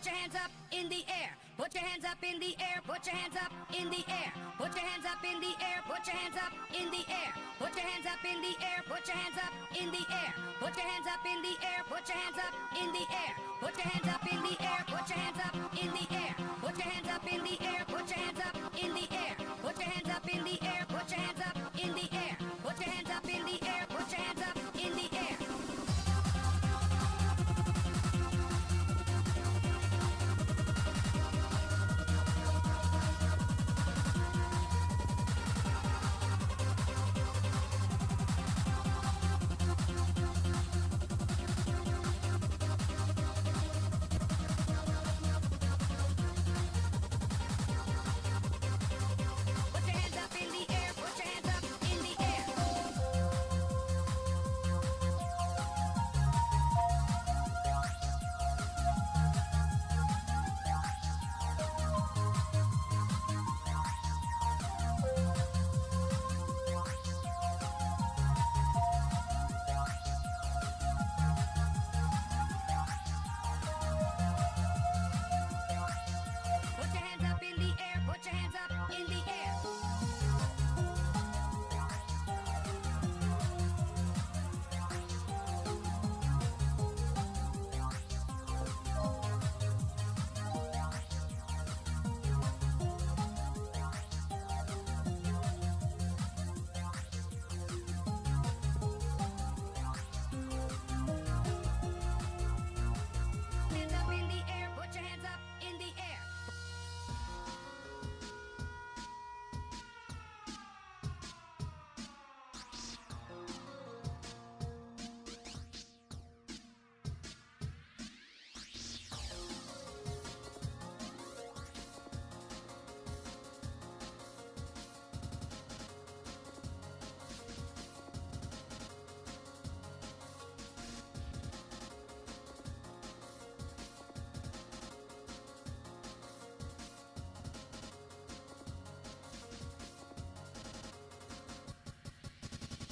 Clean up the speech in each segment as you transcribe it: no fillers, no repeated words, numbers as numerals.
Put your hands up in the air. Put your hands up in the air. Put your hands up in the air. Put your hands up in the air. Put your hands up in the air. Put your hands up in the air. Put your hands up in the air. Put your hands up in the air. Put your hands up in the air. Put your hands up in the air. Put your hands up in the air. Put your hands up in the air. Put your hands up in the air. Put your hands up in the air. Put your hands up in the air. Put your hands up in the air.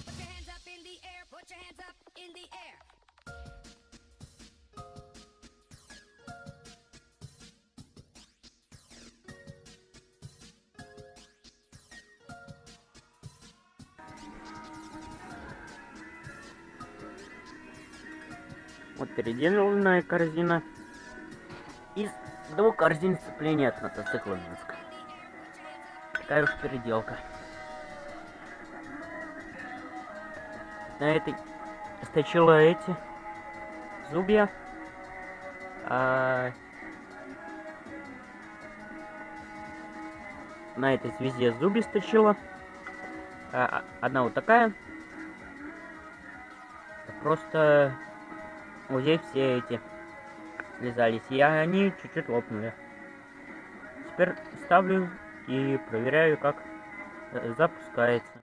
Put your hands up in the air. Put your hands up in the air. Вот переделанная корзина из двух корзин сцепления от мотоцикла Минск. Такая уж переделка. На этой сточила эти зубья, а на этой звезде зубья сточила. Одна вот такая. Просто вот здесь все эти слезались, и они чуть-чуть лопнули. Теперь ставлю и проверяю, как запускается.